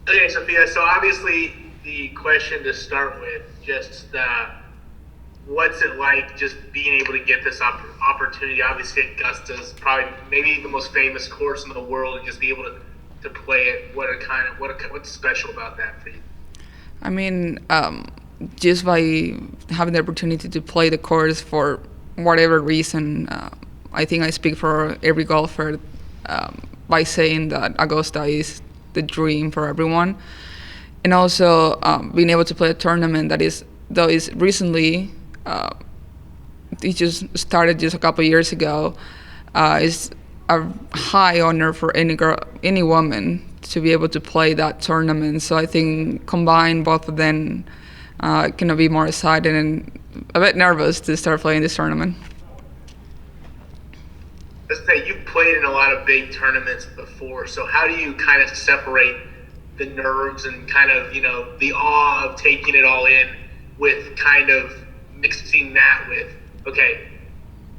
Okay, Sophia. So obviously, the question to start with, just what's it like just being able to get this opportunity? Obviously, Augusta's probably maybe the most famous course in the world, and just be able to play it. What's special about that for you? I mean, just by having the opportunity to play the course for whatever reason, I think I speak for every golfer by saying that Augusta is the dream for everyone. And also being able to play a tournament that is, though is recently, uh, it just started just a couple of years ago, is a high honor for any girl, any woman to be able to play that tournament. So I think combine both of them, gonna be more excited and a bit nervous to start playing this tournament. Let's say you've played in a lot of big tournaments before. So how do you kind of separate the nerves and kind of the awe of taking it all in with kind of mixing that with okay,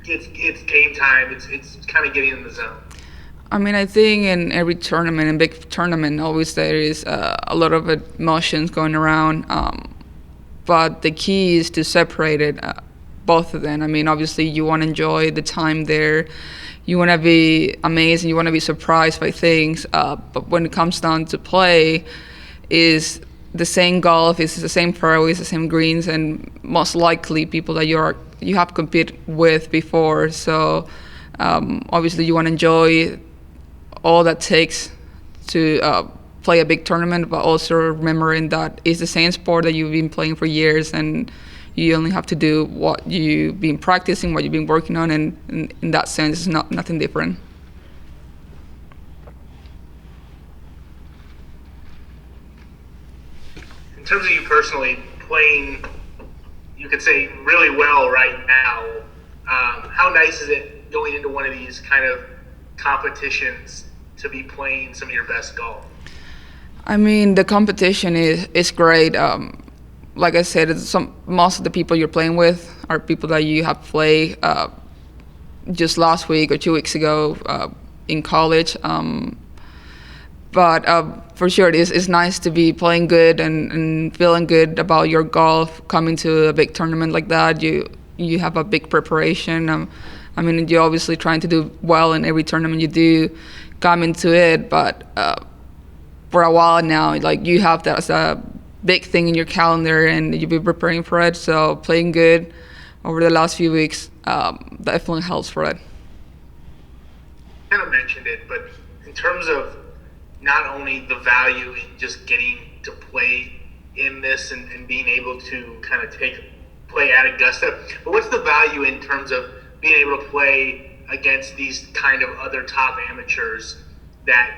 it's game time. It's kind of getting in the zone. I mean, I think in every tournament, in big tournament, always there is a lot of emotions going around. But the key is to separate it, both of them. I mean, obviously, you want to enjoy the time there. You want to be amazed and you want to be surprised by things. But when it comes down to play, is the same golf, it's the same fairways, the same greens, and most likely people that you have competed with before. So obviously, you want to enjoy all that takes to play a big tournament, but also remembering that it's the same sport that you've been playing for years, and you only have to do what you've been practicing, what you've been working on, and in that sense, it's not nothing different. In terms of you personally playing, you could say really well right now. How nice is it going into one of these kind of competitions to be playing some of your best golf? I mean, the competition is great. Like I said, most of the people you're playing with are people that you have played just last week or 2 weeks ago in college. But for sure, it's nice to be playing good and feeling good about your golf. Coming to a big tournament like that, you have a big preparation. I mean, you're obviously trying to do well in every tournament you do, come into it. But for a while now, like you have that as a big thing in your calendar, and you've been preparing for it. So playing good over the last few weeks definitely helps for it. Kind of mentioned it, but in terms of not only the value in just getting to play in this and being able to kind of play at Augusta, but what's the value in terms of being able to play against these kind of other top amateurs that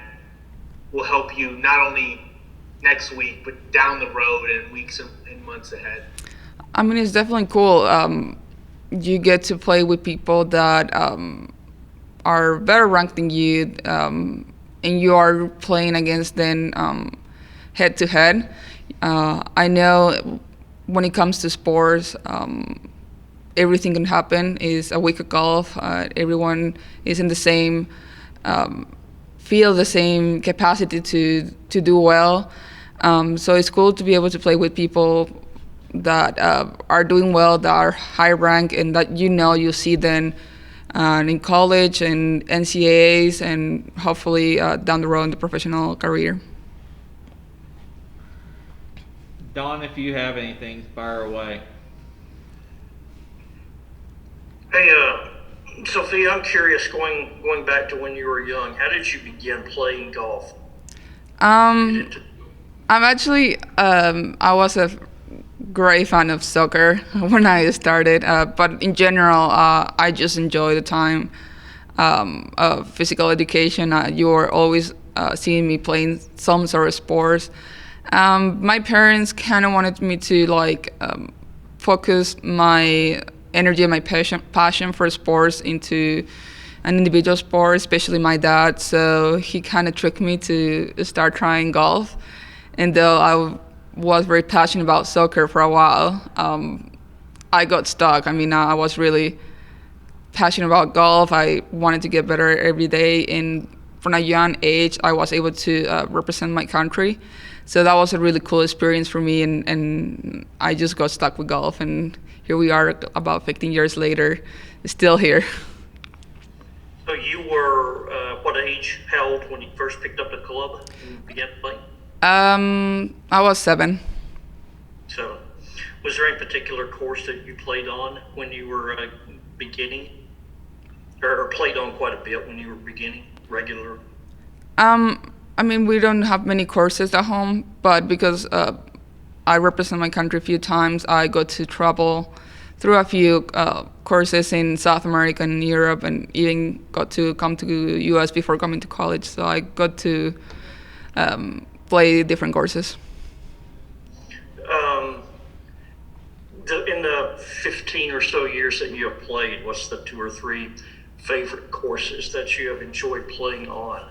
will help you not only next week but down the road and weeks and months ahead? I mean, it's definitely cool. You get to play with people that are better ranked than you, and you are playing against them head to head. I know when it comes to sports, everything can happen. Is a week of golf. Everyone is in the same feel the same capacity to do well. So it's cool to be able to play with people that are doing well, that are high rank, and that you see them in college and NCAAs, and hopefully down the road in the professional career. Don, if you have anything, fire away. Hey, Sophia, I'm curious. Going back to when you were young, how did you begin playing golf? Is Um, it I'm actually I was a great fan of soccer when I started, but in general, I just enjoy the time of physical education. You are always seeing me playing some sort of sports. My parents kind of wanted me to like focus my energy and my passion for sports into an individual sport, especially my dad. So he kind of tricked me to start trying golf. And though was very passionate about soccer for a while, I got stuck. I mean, I was really passionate about golf. I wanted to get better every day, and from a young age, I was able to represent my country. So that was a really cool experience for me, and I just got stuck with golf, and here we are about 15 years later, still here. So you were what age, how old when you first picked up the club and began playing? I was 7. So, was there any particular course that you played on when you were beginning, or played on quite a bit when you were beginning, regular? I mean, we don't have many courses at home, but because I represent my country a few times, I got to travel through a few courses in South America and Europe, and even got to come to the U.S. before coming to college. So I got to play different courses. In the 15 or so years that you have played, what's the 2 or 3 favorite courses that you have enjoyed playing on?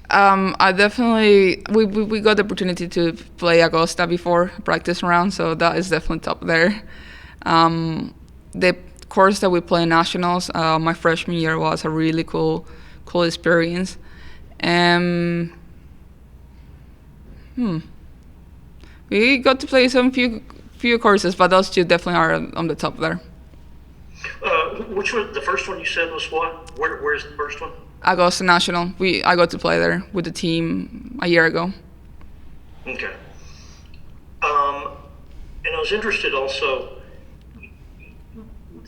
I definitely we got the opportunity to play Augusta before practice round, so that is definitely top there. The course that we play in nationals, my freshman year was a really cool experience. We got to play some few courses, but those two definitely are on the top there. Which one? The first one you said was what? Where's the first one? Augusta National. I got to play there with the team a year ago. Okay. And I was interested also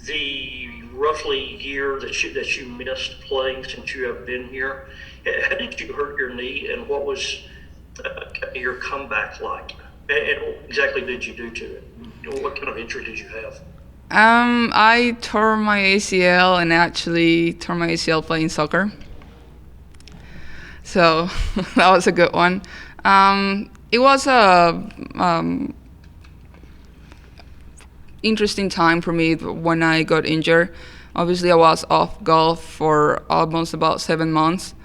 the roughly year that you missed playing since you have been here. How did you hurt your knee, and what was your comeback like? And what exactly did you do to it? What kind of injury did you have? I tore my ACL, and actually tore my ACL playing soccer. So that was a good one. It was a interesting time for me when I got injured. Obviously, I was off golf for almost about 7 months.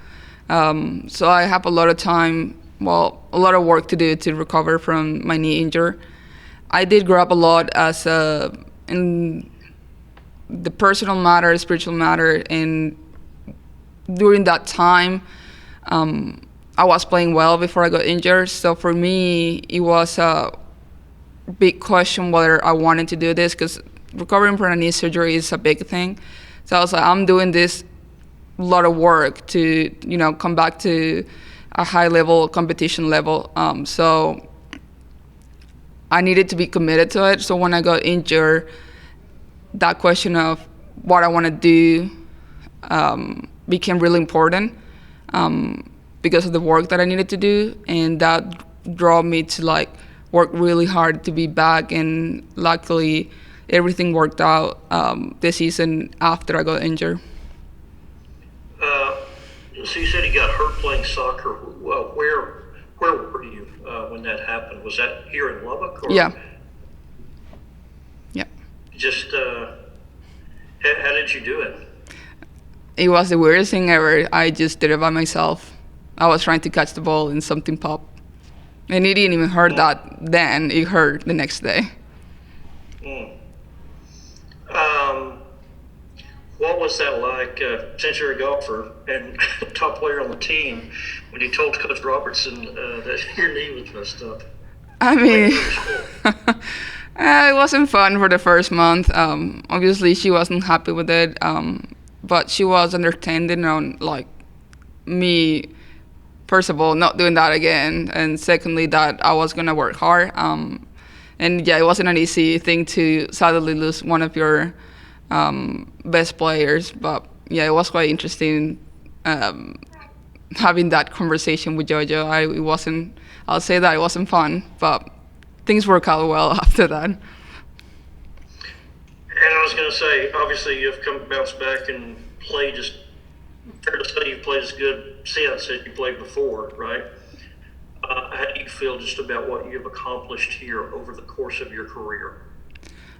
So I have a lot of time, a lot of work to do to recover from my knee injury. I did grow up a lot in the personal matter, spiritual matter, and during that time, I was playing well before I got injured. So for me, it was a big question whether I wanted to do this, because recovering from a knee surgery is a big thing. So I was like, I'm doing this lot of work to, come back to a high level, competition level. So I needed to be committed to it. So when I got injured, that question of what I want to do became really important because of the work that I needed to do, and that drove me to work really hard to be back. And luckily, everything worked out this season after I got injured. So you said you got hurt playing soccer. Well, where were you when that happened? Was that here in Lubbock? Or Yeah. Just how did you do it? It was the weirdest thing ever. I just did it by myself. I was trying to catch the ball and something popped. And it didn't even hurt that then. It hurt the next day. What was that like, since you're a golfer and top player on the team, when you told Coach Robertson that your knee was messed up? I mean, it wasn't fun for the first month. Obviously, she wasn't happy with it, but she was understanding on me, first of all, not doing that again, and secondly, that I was gonna work hard. And yeah, it wasn't an easy thing to suddenly lose one of your best players, but yeah, it was quite interesting having that conversation with JoJo. I'll say that it wasn't fun, but things worked out well after that. And I was going to say, obviously, you've bounced back and played just, fair to say you've played as good since as you played before, right? How do you feel just about what you've accomplished here over the course of your career?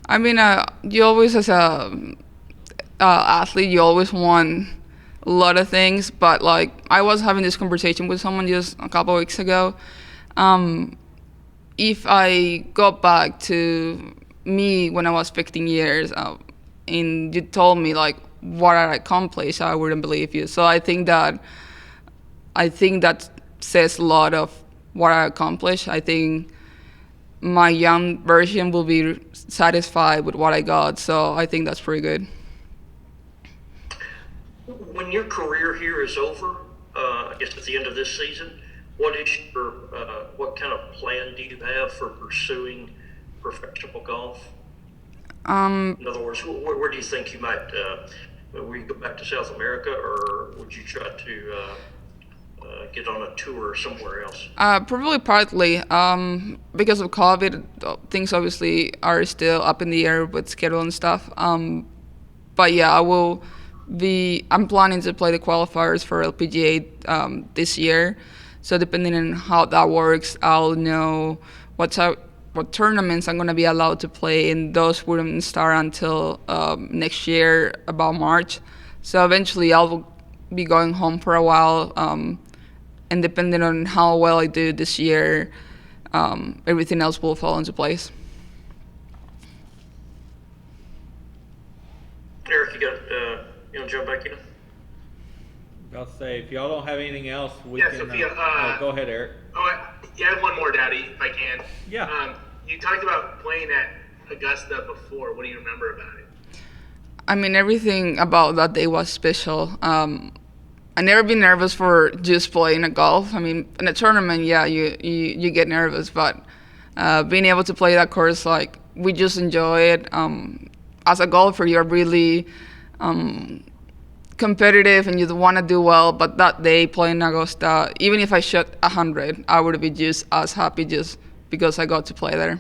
I mean, you always, as a athlete, you always want a lot of things, but I was having this conversation with someone just a couple of weeks ago. If I go back to me when I was 15 years, and you told me what I accomplished, I wouldn't believe you. So I think that I think that says a lot of what I accomplished. I think my young version will be satisfied with what I got, so I think that's pretty good. When your career here is over, I guess at the end of this season, what is your what kind of plan do you have for pursuing professional golf? In other words, where do you think you might? Will you go back to South America, or would you try to get on a tour somewhere else? Probably partly because of COVID, things obviously are still up in the air with schedule and stuff. But yeah, I'm planning to play the qualifiers for LPGA this year. So depending on how that works, I'll know what tournaments I'm going to be allowed to play, and those wouldn't start until next year, about March. So eventually I'll be going home for a while, and depending on how well I do this year, everything else will fall into place. Eric, you want to jump back in? I'll say, if y'all don't have anything else, we Yeah, can. Sophia, go ahead, Eric. Yeah, I have one more, Daddy, if I can. Yeah. You talked about playing at Augusta before. What do you remember about it? I mean, everything about that day was special. I never been nervous for just playing a golf. I mean, in a tournament, yeah, you get nervous, but being able to play that course, like, we just enjoy it. As a golfer, you're really competitive and you want to do well, but that day playing Augusta, even if I shot 100, I would be just as happy just because I got to play there.